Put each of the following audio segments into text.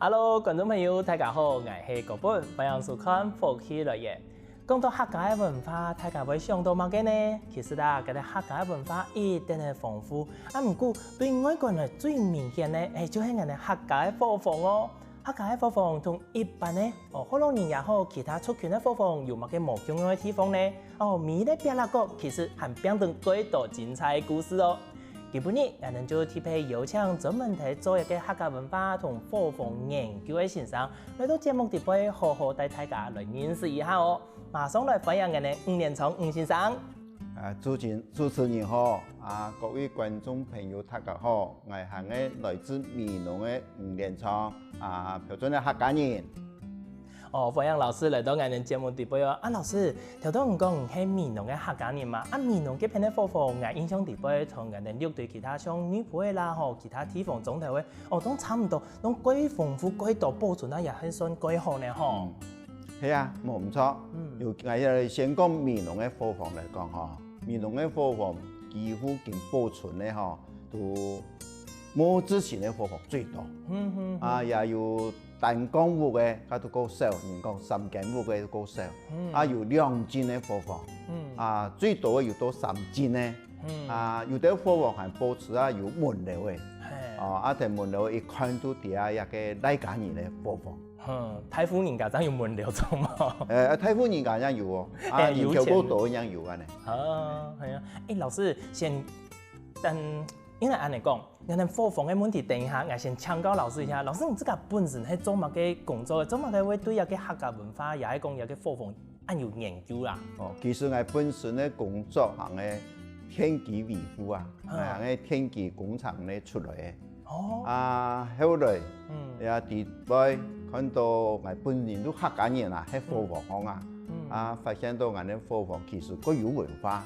Hello， 观众朋友，大家好，我是高本，欢迎收看《福气乐业》。讲到客家的文化，大家会想到乜嘅呢？其實啦，嗰啲客家文化一定係豐富。唔過對外國人最明顯嘅，就係我哋客家嘅火房哦。客家嘅火房同一般嘅可能人也好，其他族群嘅火房有乜嘅唔同嘅地方呢？每咧邊啦個其實係變成幾多精彩嘅故事哦。今日我哋就特別邀請專門係做一個客家文化同火房研究嘅先生來到節目地邊，好好帶大家來認識一下哦。馬上來歡迎我哋吳連聰吳先生。主持人好，各位觀眾朋友大家好，我係來自美濃嘅吳連聰，標準嘅客家人。歡迎老師來到我哋節目地邊哦。老師，頭先唔講係美濃嘅客家人嘛？美濃嗰邊嘅火房，我印象地邊同我哋對其他像女婆啦，其他地方總體會，都差唔多，都幾豐富、幾多保存也係算幾好呢，嗬。係啊，冇唔錯。我哋先講美濃嘅火房嚟講，美濃嘅火房幾乎見保存咧，都冇之前嘅火房最多。也有單間屋嘅，佢都夠少，人講三間屋嘅都夠少。有兩間嘅火房，最多有到3間咧。有啲火房係保持有門樓嘅，條門樓一看到底下一個大家人嘅火房。太夫人家真有門樓做嘛？太夫人家也有喎，有條高度也有嘅呢。係啊，老師先因為按嚟講，我哋火房嘅問題等一下，我先請教老師一下。老師，你自己本身係做乜嘅工作？做乜嘅會對一個客家文化，也係講一個火房按有研究啦？其實我本身嘅工作行嘅天基維護行嘅天基工廠咧出來嘅。後來也第來看到我本人都客家人喺火房行發現到我哋火房其實各有文化，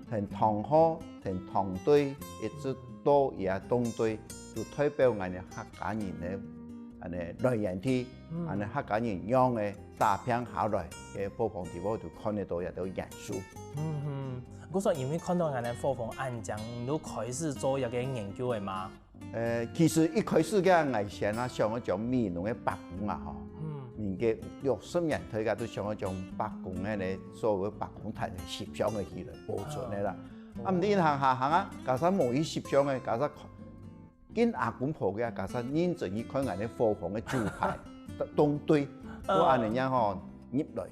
從唐河、從唐堆一直到也東堆，就代表我哋客家人嘅來源地，我哋客家人用嘅打拼下來嘅火房地方就看得到一啲元素。我說因為看到我哋火房安將都開始做一個研究嘅嘛。其實一開始嘅我先想我講美濃嘅白宮民國60年代嘅都想我講白宮咧，所謂白宮台攝像嘅起來保存嘅啦。唔知行加上冇去攝像嘅，加上見阿公婆嘅，加上認真去看我哋火房嘅招牌東堆，我按人家入來。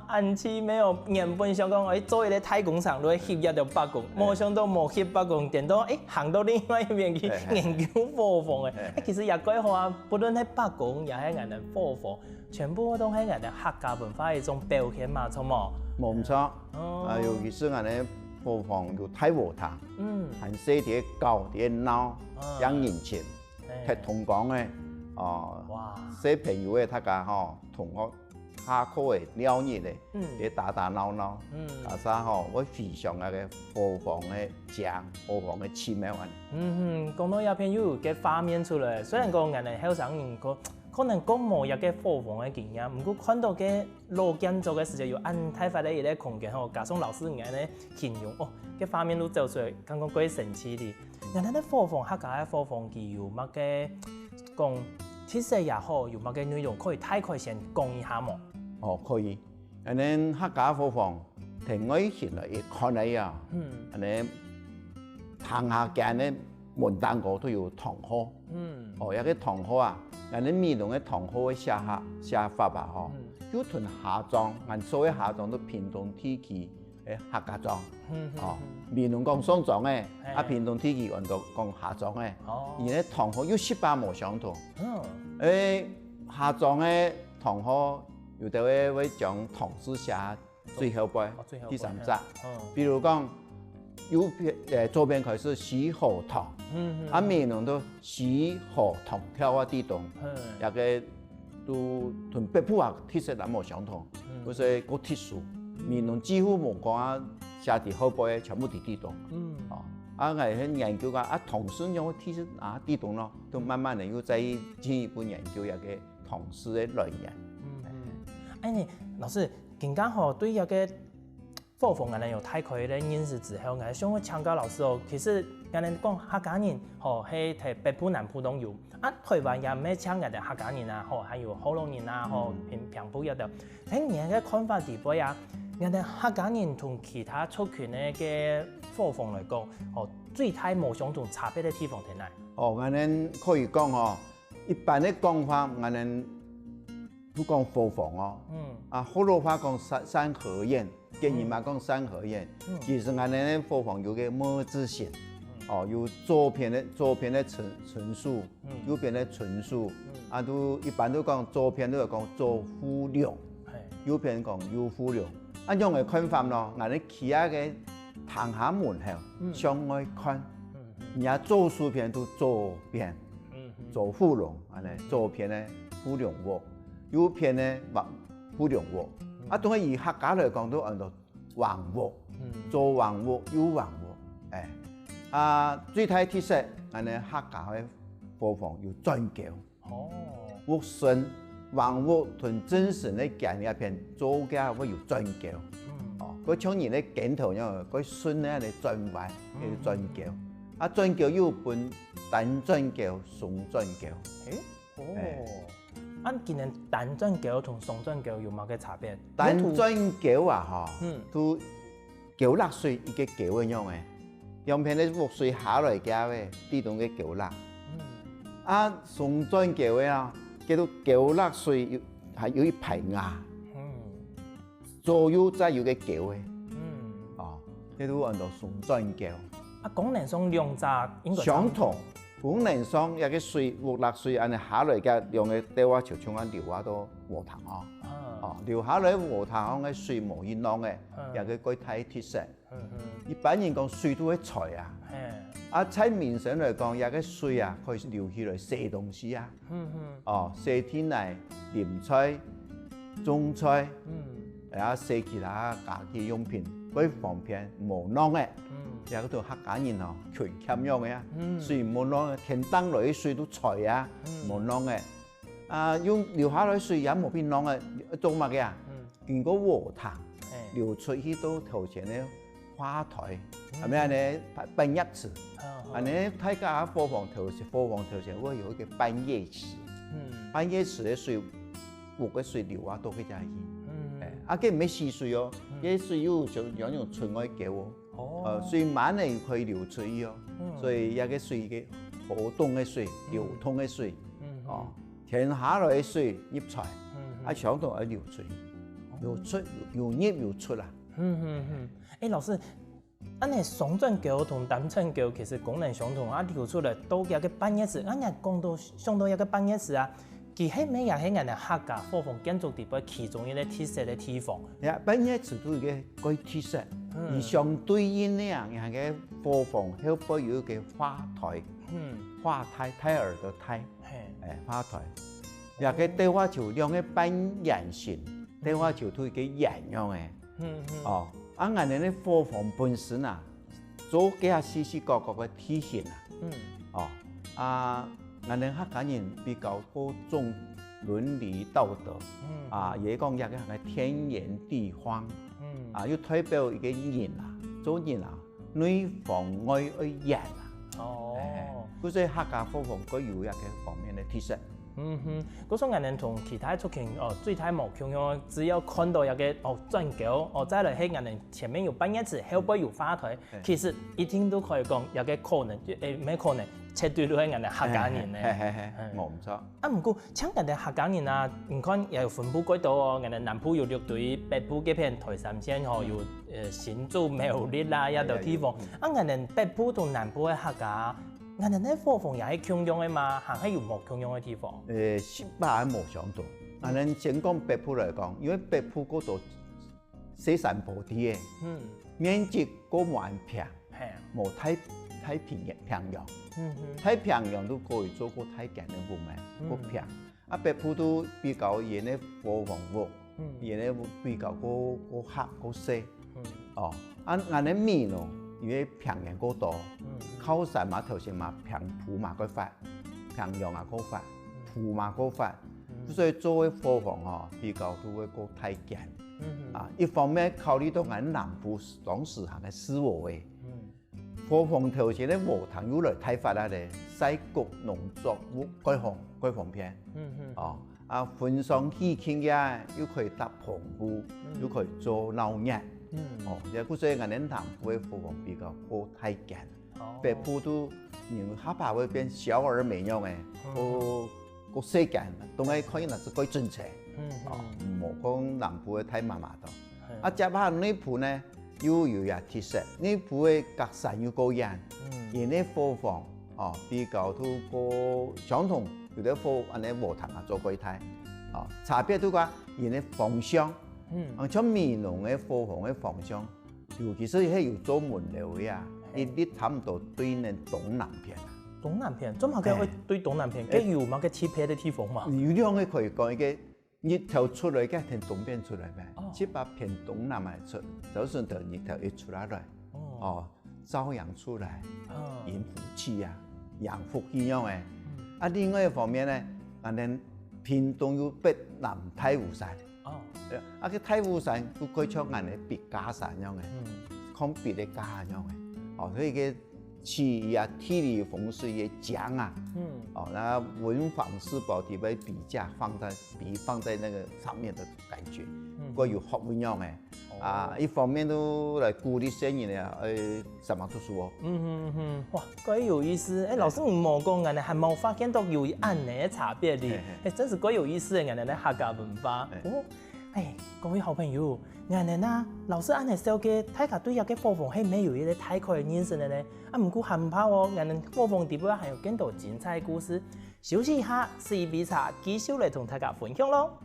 按次沒有原本想講，做一個太工廠都協約到白宮，冇想到冇協白宮，電到行到另外一邊去研究火房嘅。其實也幾好啊，不論係白宮，也係我哋火房，全部都係我哋客家文化一種表現嘛，錯冇？冇唔錯。尤其是我哋火房有太和堂，係細啲搞啲鬧，養人情，係同講嘅。小朋友嘅大家同學。下課嘅聊熱咧，嘅打鬧鬧，加上我非常嘅火房嘅正，火房嘅氣味講到一片有嘅畫面出來，雖然講我哋後生人可能講冇一個火房嘅經驗，不過看到嘅老建築嘅時候有按太快嘅一個空間，加上老師我哋形容嘅畫面都走出來，感覺幾神奇啲。我哋啲火房客家嘅火房佢有乜嘅講特色也好，有乜嘅內容可以大概先講一下冇？可以。客家火房，從我前來一看嚟行下間咧門單個都有塘河。有個塘河美濃嘅塘河嘅寫法有屯下莊，所謂下莊都屏東地區嘅客家莊。美濃講上莊嘅，屏東地區講下莊嘅。而咧塘河有18冇相同。下莊嘅塘河。有啲會將唐詩寫最後輩第3集，比如講有左邊開始洗河塘，美濃都洗河塘跳地洞，一個都同北部特色冇相同，所以個特殊。美濃幾乎冇講寫啲後輩全部地洞，我係研究唐詩有特色地洞咯，都慢慢嚟要再進一步研究一個唐詩嘅來源。老師，更加好對一個火房我哋有大概嘅認識之後，我想請教老師其實人哋講客家人吼係喺北部南部都有，啊台灣也咩請人哋客家人啊，吼還有河洛人啊，吼平埔一度。喺人嘅看法地位啊，人哋客家人同其他族群咧嘅作風嚟講，吼最大無相同差別嘅地方喺哪？哦，我哋可以講哦，一般嘅講法，我哋都講作風哦。啊，河洛話講三合院，建議嘛講三合院。其實我哋作風有個麼字形，哦，有左邊的陳述，右邊的陳述。啊，都一般都講左邊都係講左夫良，右邊講右夫良。啊，用嘅看法咯，我哋其他嘅堂下門後向外看。人家左書篇都左邊，左夫良，安尼左邊咧夫良喎，右邊咧夫良喎。啊，當然以客家嚟講都按照橫喎，左橫喎，右橫喎。啊，最大特色，安尼客家嘅播放有轉橋。哦，鑊順橫鑊同真實嘅講一片，左家會有轉橋。哦，嗰像人咧鏡頭樣，嗰順咧嚟轉彎，叫轉橋。啊，轉橋又分單轉橋、雙轉橋。按今年單轉橋同雙轉橋有冇嘅差別？單轉橋啊，都橋落水一個橋嘅樣嘅，兩邊咧鑊水下來嘅咧，地動嘅橋落。啊，雙轉橋嘅啊，叫做橋落水係有一排牙，左右再有個橋嘅。哦，叫做按照雙轉橋。啊，功能上兩者應該相同，功能上一個水鑊落水，安尼下來嘅兩個對話就像安流下到河塘哦。哦，流下來河塘嘅水無一樣嘅，一個具體特色。一般人講水都會財啊。啊，喺面上嚟講，一個水啊，可以流起來洗東西啊。哦，洗天嚟淋菜、種菜，啊洗其他家居用品，嗰方便無啷嘅。有嗰度客家人哦，權欠樣嘅啊，水冇啷嘅，天當來啲水都財啊，冇啷嘅。啊，用流下來水也冇變啷嘅，做乜嘅啊？經過河塘流出去到頭前咧花台，係咪啊？你半夜池，啊你大家貨房頭前會有一個半夜池，半夜池嘅水，湖嘅水流啊到去就係啊，佢唔係溪水哦，啲水有有種純愛橋哦，水慢嚟可以流出去哦，所以一個水嘅活動嘅水、流通嘅水，哦，停下來嘅水入財，啊上到去流出，流出又入又出啦。老師，安尼雙轉橋同單轉橋其實功能相同，啊流出來都有個半夜池，安尼講到上到一個半夜池啊。其實咩也係人哋客家貨房建築地位其中一個特色嘅地方。呀，半夜池都有個特色，而相對應呢樣人嘅貨房後邊有個花台，花台胎兒的胎，花台。呀個對話橋兩個半圓形，對話橋都係個圓樣嘅。哦，啊，人哋啲貨房本身啊，做幾下絲絲角角嘅體現啊。哦，啊。我哋客家人比較注重倫理道德，啊，也講一個係天圓地方，啊，要代表一個人啊，做人啊，內防外嚴啊，哦，所以客家貨房佢有一個方面嘅特色。嗰種人同其他族群最大無共樣，只要看到一個轉橋，再來喺人哋前面有半夜池，後邊有花台，其實一定都可以講有個可能，咩可能？絕對都係人哋客家人咧，我唔錯。啊，唔過像人哋客家人啊，唔看又有分佈幾多哦。人哋南部有六隊，北部嗰片台三線吼有新竹苗栗啦一道地方。啊，人哋北部同南部嘅客家，人哋啲貨房也係共用嘅嘛，還係有冇共用嘅地方？實把係冇相同。人哋先講北部嚟講，因為北部嗰度西山坡地嘅，面積嗰蠻平，冇太平洋。太平洋都可以做過太簡嘅物咩？個平啊，北部都比較嘢咧貨房屋，嘢咧比較個黑個細，哦，啊，我哋面咯，因為平洋嗰度，靠山嘛頭先嘛平埔嘛嗰塊，平洋啊嗰塊，埔嘛嗰塊，所以做嘅貨房哦比較都會個太簡，啊，一方面考慮到我哋南部當時行嘅思維。火凤头前咧禾塘有来睇法啦咧，西国农作物改放片，分享喜庆嘅，又可以搭棚户，又可以做闹热，又故所以我哋南部嘅火凤比较好睇見，北部都人下巴會變小而美樣嘅，個世間都係可以嗱是改正常，冇講南部嘅太麻麻到，接下呢鋪呢？又有呀特色，呢部嘅隔山又高人，而呢火房比較都個相同，有啲火安尼禾塘啊做櫃台，差別都講而呢方向，像美濃嘅火房嘅方向，尤其是係要做門樓呀，你差唔多對呢東南片。東南片，做乜嘅會對東南片？佢有乜嘅特別嘅地方嘛？有兩個可以講嘅。日頭出來嘅從東邊出來咩？七八偏東南來出，就算到日頭一出來，朝陽出來，迎福氣啊，陽福氣樣嘅。另外一方面咧，我哋屏東有北南太湖山，個太湖山都可以像我哋別家山樣嘅，看別嘅家樣嘅。所以個氣呀、地理風水也講啊，那文房四寶地位比價放在那個上面的感覺，個有學問樣嘅，一方面都來鼓勵生意呢，上網讀書哦。哇，怪有意思！老師唔冇講，我哋還冇發現到有安尼嘅差別哩，真是怪有意思嘅，我哋嘅客家文化。各位好朋友，我哋呐，老師安尼小嘅，大家對一個火鳳係沒有一個太快嘅認識嘅呢。唔過唔怕哦，我哋火鳳底部還有更多精彩故事。休息一下，試一杯茶，繼續嚟同大家分享咯。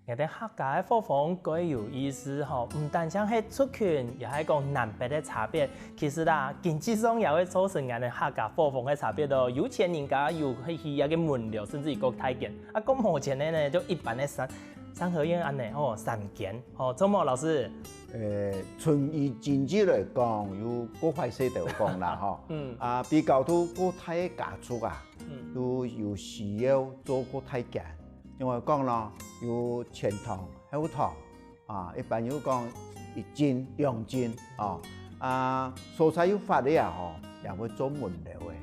我哋客家嘅火鳳幾有意思吼，唔單止係族群，又係講南北嘅差別。其實啦，經濟上也會造成我哋客家火鳳嘅差別咯。有錢人家有去一個門樓，甚至一個太監。咁冇錢嘅呢，就一般嘅三合院安尼3間。周末老師，從以經濟來講，有個塊勢度講啦，比較都個太家族啊，都有需要做個太監。因為講咯，有前堂、後堂，一般有講1間、2間，蔬菜有發的啊，也會做門樓嘅，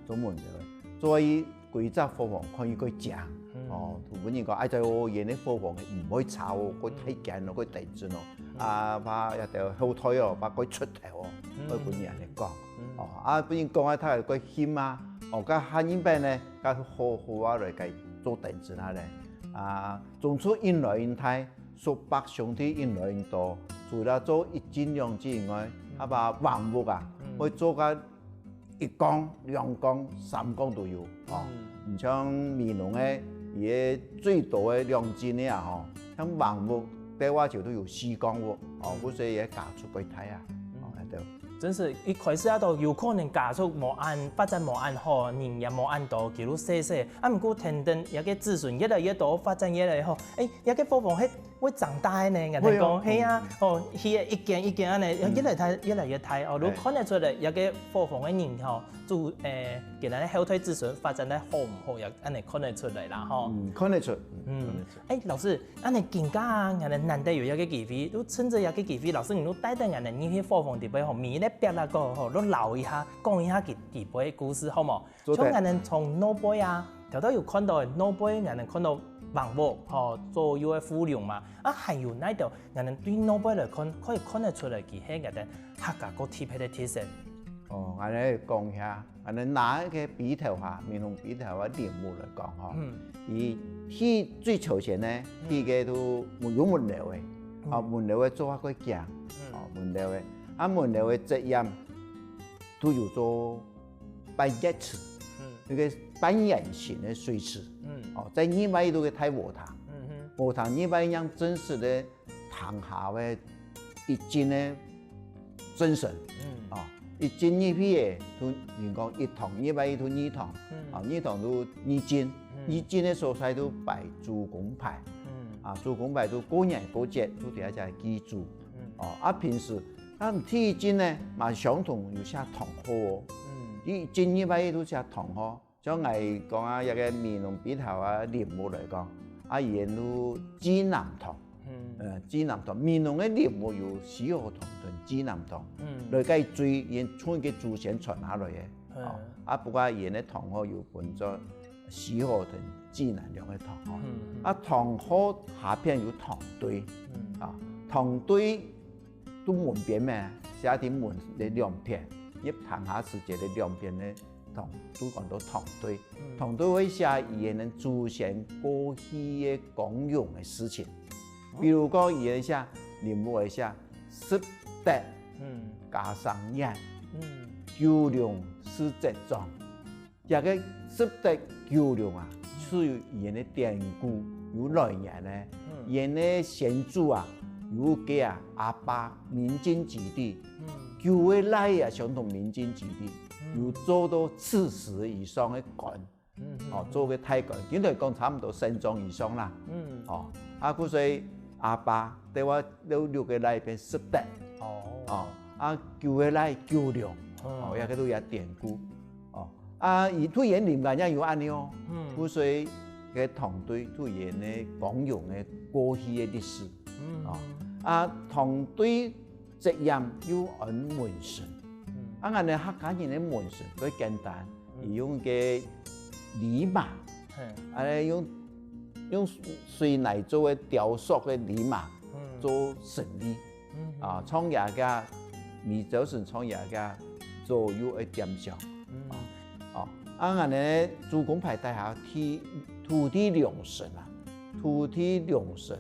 做門樓嘅。所以規則火鳳可以佢講，同本人講，哎，在我演啲火鳳唔可以炒喎，佢太緊咯，佢地震咯，把一條後台哦，把佢出頭哦，佢本人嚟講，本人講啊，睇下佢謙啊，個客人邊咧，個好啊嚟計。做定子啦咧，種出因來因太，數百兄弟因來因多，除了做1間2間以外，把房屋會做個1缸、2缸、3缸都有，唔像美濃嘅，而最多嘅2間咧像房屋對我就都有4缸喎，嗰些嘢嫁出櫃台啊，喺度。真是一開始都有可能加速冇按發展冇按好，人也冇按到，叫做細。唔過等一個子孫越來越多，發展越來越好，一個火鳳係會長大嘅呢。人哋講係啊，佢一間安尼，越來越大。如果看得出來一個火鳳嘅人就其他啲後退子孫發展得好唔好，又安尼看得出來啦，看得出。老師，安尼更加人哋難得有一個機會，都趁着一個機會，老師你都帶帶人哋呢啲火鳳地位面咧別啦個，都留一下，講一下佢地位嘅故事，好冇？從人哋從老輩啊，頭都有看到老輩，人哋看到房屋，做要嘅富良嘛，還有呢度，人哋對老輩嚟看，可以看得出來佢係人哋客家個特別嘅特色。我哋講下，我哋拿一個筆頭嚇，面紅筆頭嘅陵墓嚟講而佢最朝前咧，佢嘅都有門樓嘅，門樓嘅做一個鏡，門樓嘅，門樓嘅側檐都有做半葉池，一個半圓形嘅水池，在另外一度嘅太和堂，和堂另外一樣真實嘅堂下嘅一真的真神，一真一批的，都人讲一堂一摆一吞二堂，二堂都二真，二真的所在都拜主公牌，主公牌都过年过节都底下在祭祖，平时天真呢嘛相同有写堂号哦，一真一摆一都写堂号，像我讲一个面容笔头人物来讲，伊都指南堂。指南堂面容的人物有死河堂同指南堂，来介追因从个祖先传下来的，不过因的堂号有分作死河同指南两个堂号，堂号下边有堂堆，堂堆都门边咩，写啲门的两边，入堂下世界的两边的堂都讲到堂堆，堂堆会写伊的祖先过去的功用的事情。比如讲，伊会写人物会写十德，加上人，九良四节庄。这个十德九良是由伊的典故有来源咧。伊的先祖有家阿爸民间子弟，九位来相同民间子弟，有做到刺史以上的官，做个太官，应该讲差不多省长以上啦。故所以。阿爸对我六个来变十德，九个来九良，也个都有典故，伊突然人家也有安尼哦，所以个团队突然的讲用的过去的历史，团队责任有按门神，俺哋客家人的门神最简单，用个礼马，用水泥做的雕塑的礼马做神礼，创业家米酒神创业家做有一点像，俺哋主公牌底下土地良神土地良神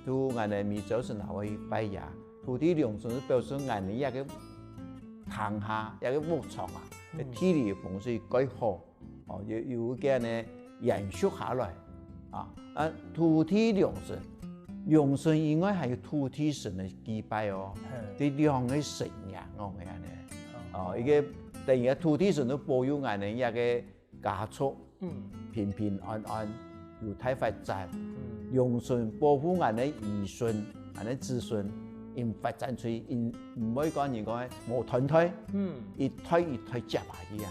都俺哋米酒神还会拜呀，土地良神是表示俺哋一个堂下一个木床体力风水改好，有个呢延续下来。土地良神，良神以外还有土地神的祭拜哦，对两个神呀，我个安尼，一个等于土地神都保佑俺哋一个家畜，平平安安，有太发展，良神保护俺哋儿孙，俺哋子孙，因发展出因唔可以讲人讲无团退，一退一退接下去啊。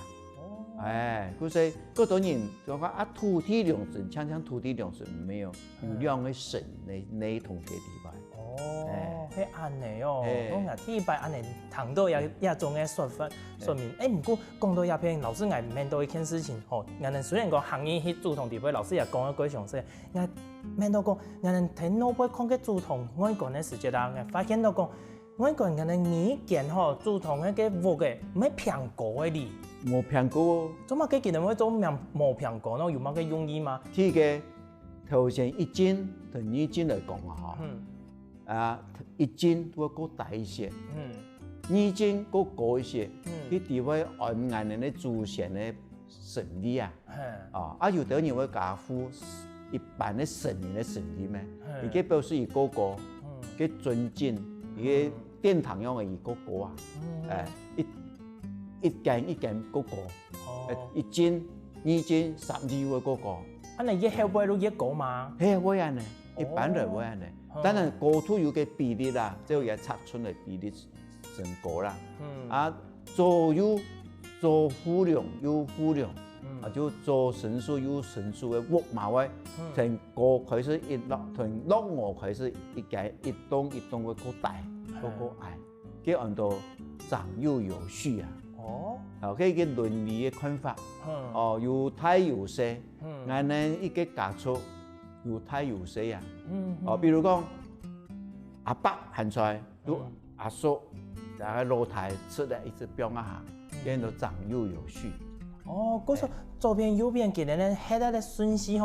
所以嗰多人就讲土地良神，像土地良神没有两个神ใน同嘅地方。迄安尼哦，我讲第一摆安尼，谈到也种嘅说明。不过讲到鸦片，老师我面对一件事情吼，俺虽然讲行业去主统地位，老师也讲咗几详细，俺面到讲，俺睇脑部看嘅主统，我讲嘅时节啦，俺发现到讲，我讲俺意见吼，主统嗰个物嘅唔系平高嘅哩。冇评估，做乜嘅人會做冇評估咯？有乜嘅用意嗎？第一個頭先一斤同二斤嚟講一斤會高大一些，二斤高高一些，啲地位按眼人嘅祖先嘅神力有啲人會加附一般嘅神明嘅神力咩？而家表示一個個嘅尊敬，而家殿堂樣嘅一個個一間一間嗰個，一斤、二斤、三斤嗰個。你一後背都一個嘛？係會安尼，一般人會安尼。當然高度有個比例啦，即係測出嚟比例成高啦。做有做富量有富量，就做神數有神數嘅屋嘛位，從高開始一落，從落我開始一間一棟一棟嘅個大個個矮，佢按照長幼有序佢嘅倫理嘅看法，有大有小，俺哋一個家族有大有小比如講阿伯喊出來，有阿叔在露台吃了一隻標下，叫做長幼有序。嗰時左邊右邊嘅人咧，喺度咧順序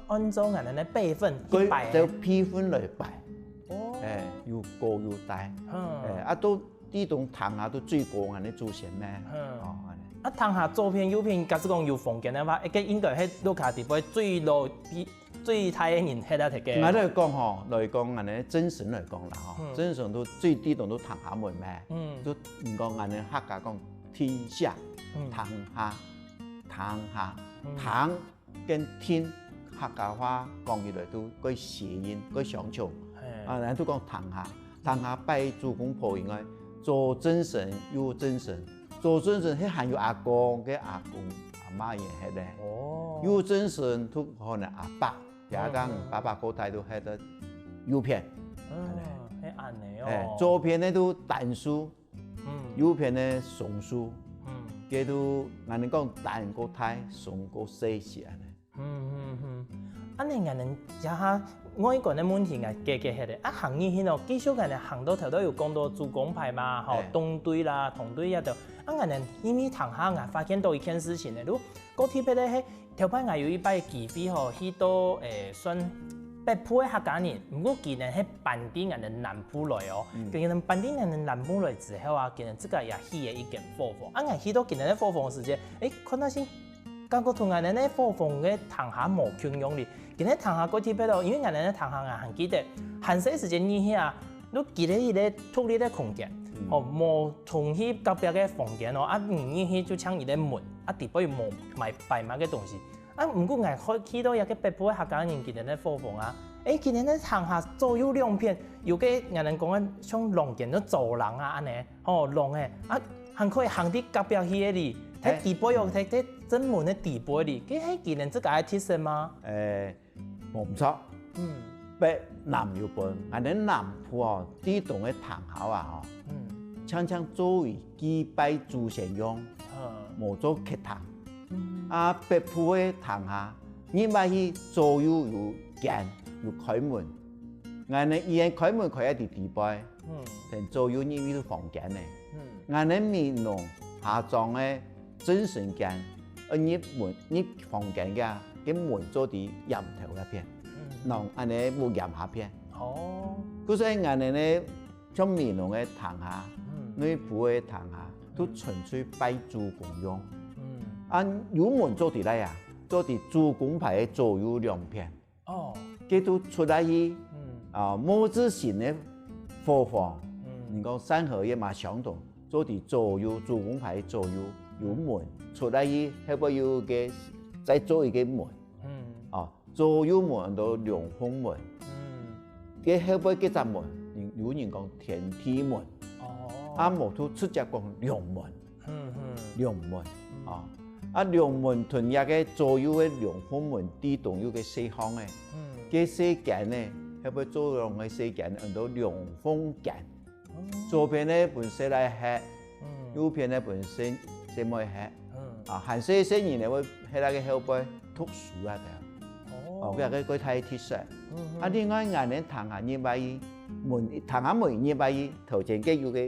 按照俺哋嘅輩分去擺，就批分嚟擺，又高又大，都。呢棟堂下都最高人哋祖先咩？堂下左邊右邊，假使講有房間嘅話，應該喺樓下地方最落最大嘅人喺度睇嘅。我嚟講吼，來講安尼真神嚟講啦吼，真神都最低度都堂下門咩？都唔講安尼客家講天下，堂下，堂跟天客家話講起來都個諧音個相像，人都講堂下拜祖公婆應該做真神有真神，做真神係含有阿公嘅阿公阿媽嘢係咧，有真神都可能阿伯。也講爸爸嗰代都喺度右片，係安尼哦。左片咧都單數，右片咧雙數，佢都我哋講單個大，雙個細是安尼。安尼我哋一下我一個咧問題係嘅係咧，行呢啲哦，繼續我哋行到頭都有講到主公牌嘛，吼東隊啦、同隊一度，我哋因為堂下我發現到一件事情咧，如果特別咧係。頭擺我有一擺機會吼，去到算北部嘅客家人，不過今年喺bản地人哋南部來哦，今年本地人哋南部來之後啊，今年這個也起嘅一間貨房，我去到今年嘅貨房時間，看到先感覺同我哋咧貨房嘅堂下無共用哩，今年堂下嗰啲邊度，因為我哋咧堂下我還記得，寒暑時間呢下，你記得伊個獨立嘅空間，哦，無同去隔壁嘅房間哦，呢去就搶伊個門。地方又冇賣擺賣嘅東西，唔過我去到一個北部嘅客家人今年咧貨房啊，今年咧行下左右兩片，有個人講嘅像廊見咗走廊啊安尼，廊嘅，還可以行啲隔壁去嘅哩，睇地坡又睇正門嘅地坡哩，佢係今年這個係特色嗎？冇錯，北南有分，我哋南部哦，地棟嘅堂口啊，常常作為祭拜祖先用。冇做客堂，北部嘅堂下，你咪去左右有間有開門，我哋以前開門開一啲地擺，但左右呢啲房間咧，我哋面農下裝嘅真神間，入門入房間嘅，啲門做啲檐頭一片，嗱，我哋冇檐下片，嗰所以我哋咧將面農嘅堂下，內部嘅堂下。都純粹拜祖公用，有門做啲嚟啊，做啲祖公牌嘅左右兩片，佢都出來去，木字形嘅貨房，你講三合一嘛相同，做啲左右祖公牌左右有門出來去，係不有嘅再做一個門，左右門到兩鳳門，佢係不幾隻門，有人講天梯門。無都出隻講兩門，兩門同一個左右嘅兩鳳門，地棟有個四方嘅，嘅四間咧，係咪做兩個四間，按到兩鳳間，左邊咧本身嚟吃，右邊咧本身先冇吃，寒暑時人咧會喺那個後背讀書啊嘅，佢個太特色，另外我哋堂下呢擺門，堂下門呢擺頭前嘅有個。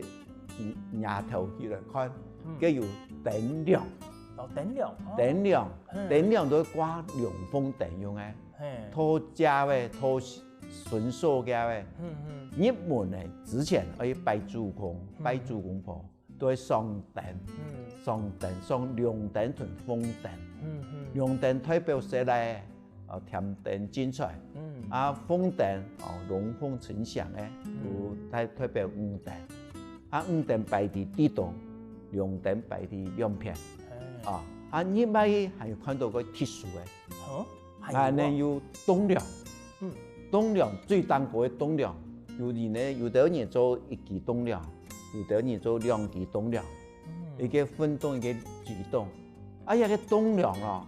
nhà thầu去來看，佢有燈亮，燈亮都掛兩鳳燈用嘅，拖家嘅拖順數嘅嘅，入門咧之前可以拜祖公、拜祖公婆，都係上亮燈同鳳燈，亮燈代表說嚟，添燈精彩，鳳燈龍鳳呈祥嘅，有代表五燈。五燈擺啲地棟，兩燈擺啲兩片，你咪係有看到個特殊嘅，係有棟梁，棟梁最單個嘅棟梁，有啲咧有啲人做一級棟梁，有啲人做兩級棟梁，一個分棟一個主棟，一個棟梁咯，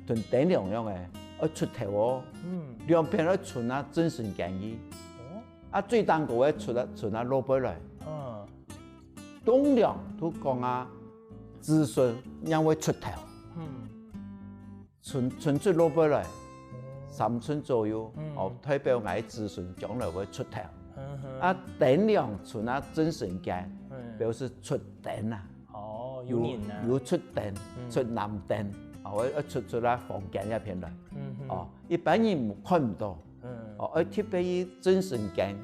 同頂梁樣嘅，出頭哦，兩片咧存啊真神建議，最單個嘅存啊落背來。棟梁都講啊，子孫因為出頭，存出落背來，3寸左右，代表我子孫將來會出頭。頂梁存啊真神間，表示出頂啊，有出頂，出南頂，我出來房間一片來，一般人看唔到，特別真神間，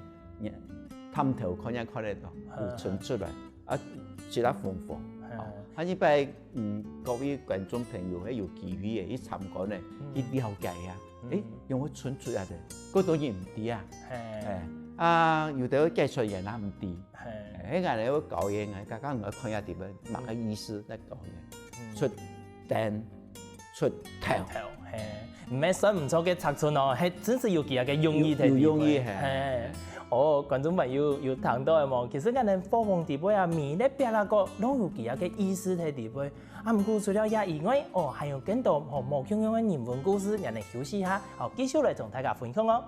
探頭看一看得到，有存出來。其他豐富，你拜各位观众朋友，喺有机会嘅去参观咧，去了解啊。因為蠢出嚟嘅，嗰度嘢唔啲啊，有啲技術人啊唔啲，喺我哋教嘢，大家我看下點樣，乜嘅意思嚟講嘅，出蛋出頭，唔係算唔錯嘅拆穿哦，係真係有其他嘅用意喺用意係。觀眾朋友有聽到嘅冇？其實我哋播放地位啊，面咧邊啦個都有其他嘅意思喺地位。唔過除了也以外，還有更多無窮樣嘅人文故事，人哋休息下，繼續嚟同大家分享哦。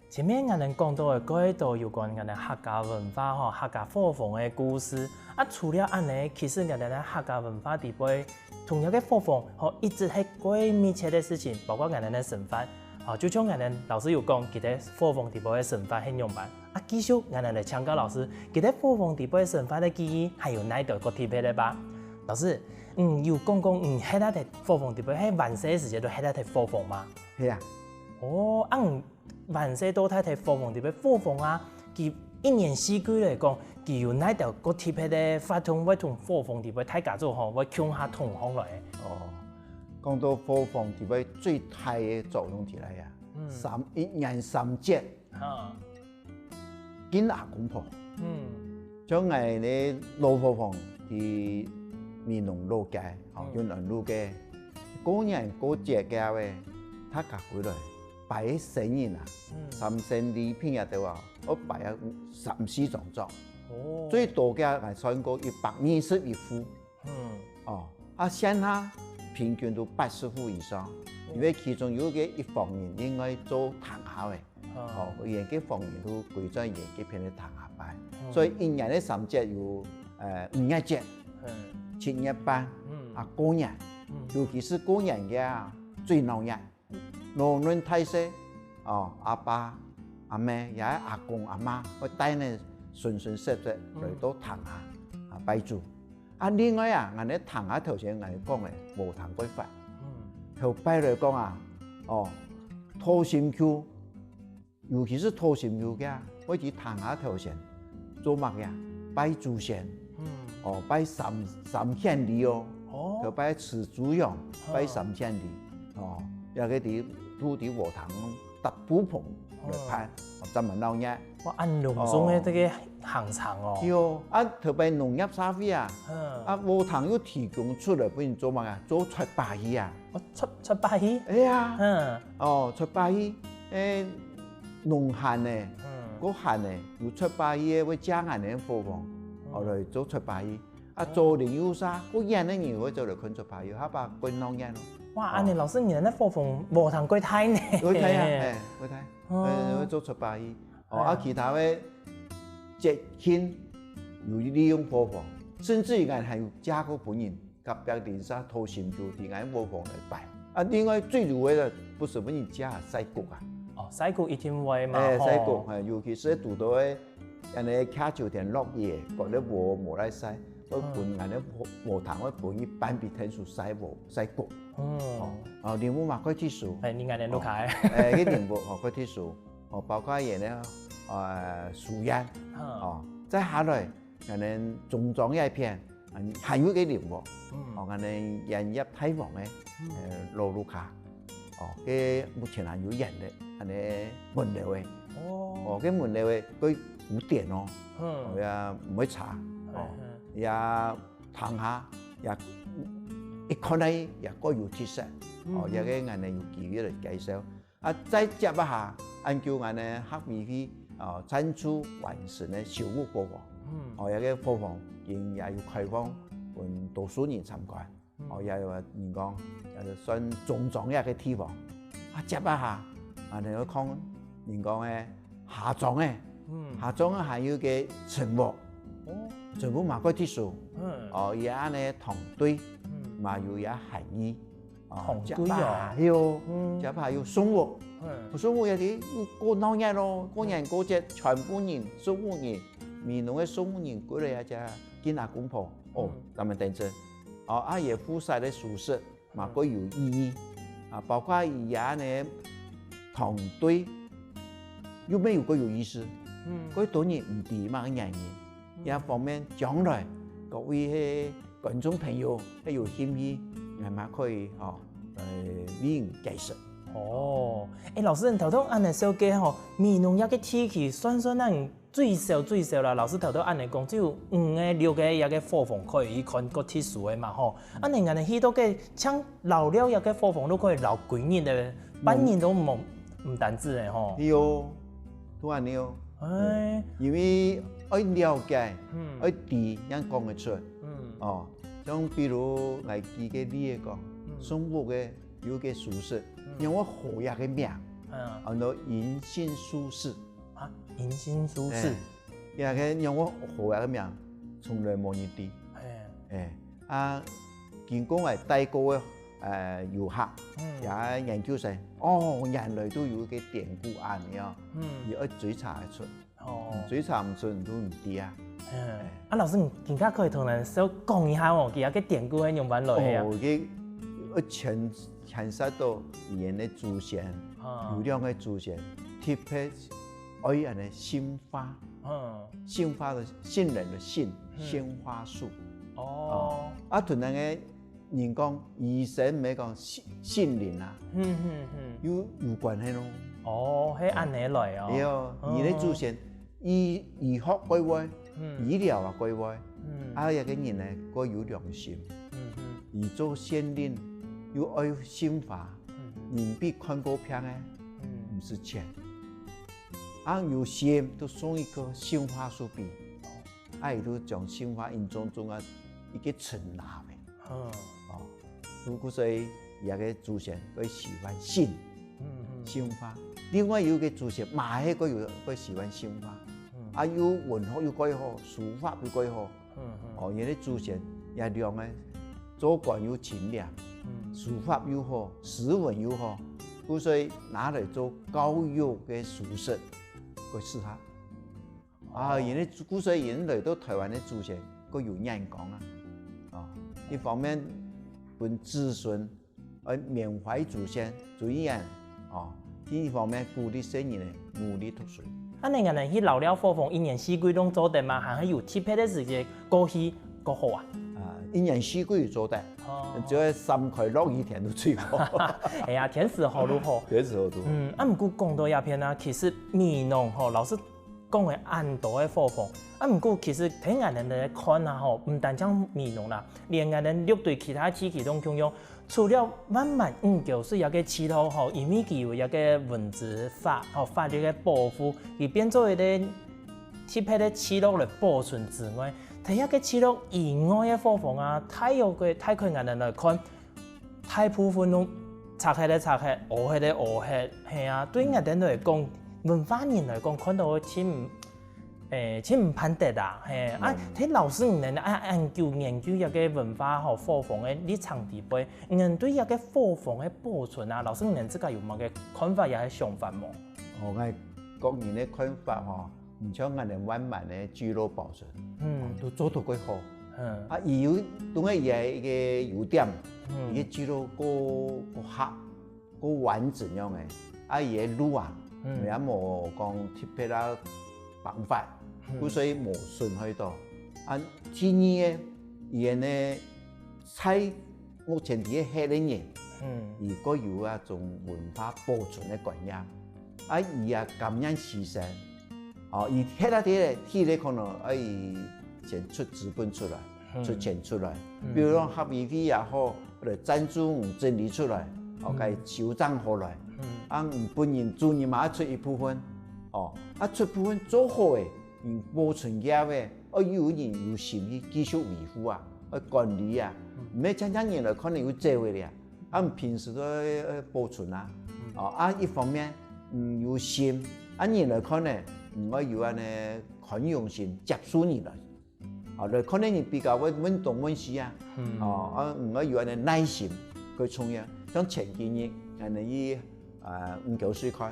前面我哋講到嘅嗰一度有關我哋客家文化客家貨房嘅故事。除了安尼，其實我哋喺客家文化地位，同樣嘅貨房一直係最密切嘅事情，包括我哋嘅神法。就像我哋老師有講，佢哋貨房地位嘅神法很用版。繼續我哋嚟請教老師，佢哋貨房地位神法嘅記憶，還有哪度個特別嘅吧？老師，有講喺嗰啲貨房地位喺萬世時節都喺嗰啲貨房嗎？係啊。萬世都睇貨房地位貨房啊，佢一年四季嚟講，佢有哪條個特別嘅法通會同貨房地位大家做會強下同行來嘅。講到貨房地位最大嘅作用起來啊，一年三節，見阿公婆，將我哋老貨房去面農老街，用人路嘅，嗰年嗰節嘅話，他夾回來。擺生人啊，3成2片也得話，我擺啊3、4種作，最多嘅係算過121戶，現在平均都80戶以上，因為其中有嘅一房人應該做堂下嘅，現嘅房人都歸在現嘅片嘅堂下擺，所以一年嘅3節有5日節、7日班，過年，尤其是過年嘅最鬧熱。農人太細，阿爸、阿妹也阿公、阿媽，我帶呢順順實實嚟到堂下拜祖。另外我哋堂下頭先我哋講嘅無堂歸法，頭拜嚟講土心橋，尤其是土心橋嘅，我哋堂下頭先做乜嘢？拜祖先，拜三獻禮頭拜祠祖陽，拜三獻禮，有個啲。土地和堂搭鋪棚嚟拍，真係鬧熱。哇！按隆重嘅這個行程哦。喲，特別農業社會啊，和堂要提供出嚟俾人做乜啊？做出白衣啊！出白衣？哎呀，出白衣，農閒咧，嗰閒咧要出白衣，會將人哋貨房，嚟做出白衣。做年要沙，嗰人咧如果做嚟看出白衣，嚇把滾鬧熱咯。哇！安尼老師，你哋貨房無堂歸睇呢？歸睇啊，歸睇，做出白衣。其他嘅節慶有利用貨房，甚至於係有加個本人，隔壁鄰舍掏錢票，啲喺貨房嚟擺。另外最主要嘅不是本人加西谷啊。西谷一定會嘛。西谷尤其是讀到嘅人哋卡酒店落葉，覺得無來西。我本人咧和堂我本一般比天數西谷。蓮霧嘛，嗰啲樹。你眼睛都開。啲蓮霧嗰啲樹，包括嘢咧樹葉，再下來人哋種種一片，還有啲蓮霧，人哋人入太房嘅羅魯卡，嘅目前還有人咧，人哋門樓嘅，嘅門樓嘅佢冇電咯，也唔會查，也堂下也。一看嚟也各有特色，有個人哋有機會嚟介紹。再接一下，按照我哋客米去產出完成嘅小屋貨房，有個貨房仍也要開放，俾多數人參觀。也有人講，也算種種一個地方。接一下，我哋去看人講嘅下莊嘅，下莊還有個陳屋，全部嘛個特殊，也安尼同對，嘛有也含義，同對哦，有，還有生活，生活有啲過鬧日咯，過年過節，全部人，所有人，闽南嘅所有人過嚟只見阿公婆，咱們等陣，也附晒啲熟食，嘛個有意義，包括也安尼同對，有沒有個有意思？嗰多年唔掂嘛，個人。一方面，將來各位觀眾朋友係有興趣，係咪可以為人介紹？老師，你頭頭按嚟小記吼，闽南一個天氣算咱最少啦。老師頭頭按嚟講，只有5個、6個一個火鳳可以看個特殊的嘛吼。按嚟按嚟去到個像老了一個火鳳都可以留幾年的，半年都唔單止的吼。有，都安尼哦。因為愛了解，愛知人講得出，像比如我記個例講，中國嘅有個術士，讓我學一個名，叫做銀杏術士。銀杏術士，一個讓我學一個名，從來冇人知。經過我帶過嘅遊客，也研究成，人類都有個典故案嘅，要追查得出。追查唔出都唔知啊！老師，你更加可以同人小講一下哦，佢有個典故係用翻落去啊！佢牽涉到人的祖先，有兩個祖先，特別愛人的杏花，杏花的杏仁的杏，杏花樹。同人嘅人講，醫生咪講杏仁啊，有關係咯。係按呢來哦。係而啲祖先。醫學歸位，醫療啊歸位，有個人咧個有良心，而做先人要愛心法，人比看過片嘅，唔是錢，有心都送一個杏花樹俾，伊都將杏花印象中啊一個承納嘅，如果說有個祖先佢喜歡杏花，另外有個祖先馬係佢喜歡杏花。有文學要改好，書法要改好，人哋祖先也兩個做官又清廉，書法又好，詩文又好，所以拿嚟做教育嘅書適，佢適合。人哋所以人嚟到台灣嘅祖先，佢有人講一方面本子孫緬懷祖先尊嚴，另一方面鼓勵新人努力讀書。你人去老了火鳳，一年四季都做得嘛？還係有特別的時間過去過好啊？一年四季做得，只要3塊落雨天都最好。係啊，天時好都好。天時好都好。唔過講到一片啊，其實闽南老師講嘅按多嘅火鳳，唔過其實睇人哋看啊唔單將闽南啦，連人哋陸對其他地區都共用。除了就是有個祈禱因為佢有一個文字法法律嘅保護，而變做一個特別嘅記錄嚟保存之外，睇一個記錄以外嘅火鳳啊，太佢人哋來看，大部分都拆開，學係，係啊，對人哋來講，文化人來講，看到真唔判得啦，睇老師唔能研究一個文化和火鳳嘅立場地位，人對一個火鳳嘅保存啊，老師唔自己有乜嘅看法，也係想法冇？我個人嘅看法唔像人哋慢慢嘅記錄保存，都做到幾好。而有當然也一個優點，一個記錄個黑個完整樣嘅，也路也冇講特別啦辦法。所以冇損害到。第二嘅呢，在目前啲黑人人，如果有一種文化保存嘅觀念，而咁樣犧牲，而黑啦啲咧，佢哋可能先出資本出來，出錢出來，比如講合議會也好，或者贊助整理出來，收帳好來，本人做人嘛出一部分，出部分做好嘅。保存嘅話，有人有心去繼續維護啊，管理啊，唔係真人來可能有機會嘅，平時都保存啊，一方面有心，人來看呢，唔可以有安尼寬容心接受你來，来可能你比較穩動穩思啊，唔可以有人耐心去創業。像前幾年，人哋以5、9歲開，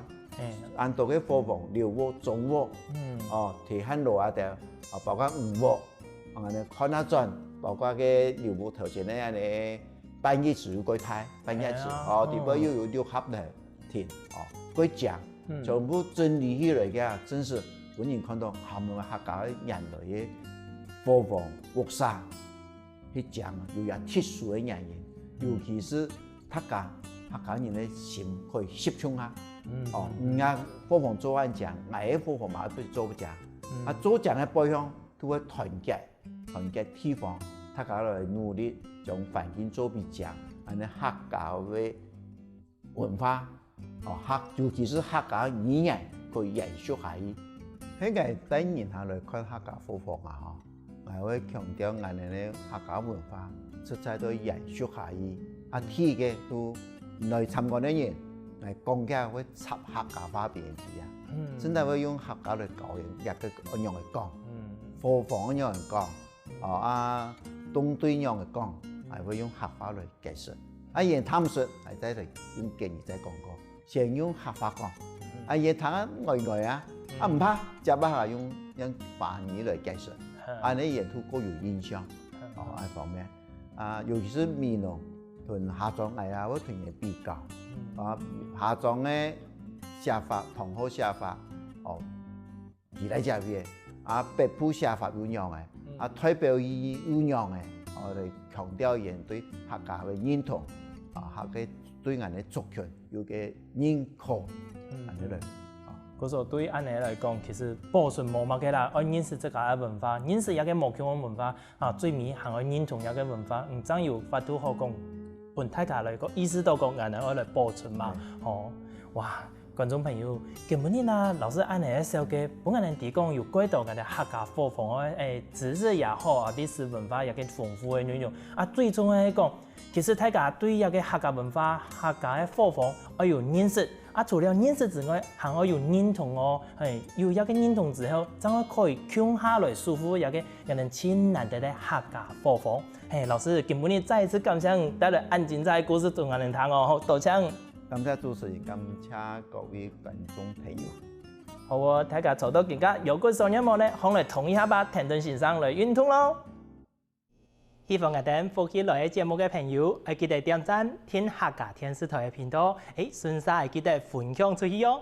按到嘅貨房6窩、中窩，提hand路啊條，包括5窩，人哋看下轉，包括嘅6窩頭前咧，人哋半夜時過睇，半夜時，地方又有6盒嚟填，過獎，全部整理起來嘅，真是本人看到後面客家人類嘅貨房屋沙去講，有一特殊嘅原因，尤其是客家人嘅心可以集中下，唔係貨房做完獎，捱貨房嘛都做唔獎，做獎嘅背後都會團結地方，大家來努力將環境做比獎，安尼客家嘅文化，尤其是客家語言可以延續下去。喺個第年下來看客家貨房啊，我會強調我哋嘅客家文化實在都延續下去。睇嘅都來參觀嘅人嚟講嘅會插客家話俾人睇啊，真係會用客家嚟教人，一個樣嚟講，貨房樣嚟講，東對樣嚟講，係會用客話嚟解釋。人探索係真係用敬語仔講過，先用客話講，人睇外啊。唔怕，只不過用繁語嚟解釋，安尼人都各有印象，一方面，尤其是閩南同下莊我同人比較，下莊嘅寫法同好寫法，而嚟這邊，北部寫法有樣嘅，代表意義有樣嘅，我哋強調人對客家嘅認同，客家對人嘅族群有嘅認可，安尼嚟。嗰時候對安尼來講，其實保存冇乜嘅啦，要認識自家嘅文化，認識一個無窮嘅文化，最尾還要認同一個文化，唔爭有法度好講，本大家來講，意思都講，人哋要來保存嘛，哇！觀眾朋友，今日呢，老師安尼嘅小嘅，本個人提供有幾多嘅客家貨房知識也好，歷史文化也嘅豐富嘅內容，最重要係講，其實大家對一個客家文化、客家嘅貨房要有認識。除了認識之外，還要有認同哦。有一個認同之後，真係可以共下來舒服一個人親難得的客家貨房。老師，今日再一次感謝你帶來咁精彩故事同我哋談哦，多謝。感謝主持人，感謝各位觀眾朋友。好大家做到更加有個商業模呢，可嚟同一下把田頓先生來運動咯。希望我哋福氣來節目嘅朋友，記得點讚聽客家電視台嘅頻道，順勢記得分享出去哦。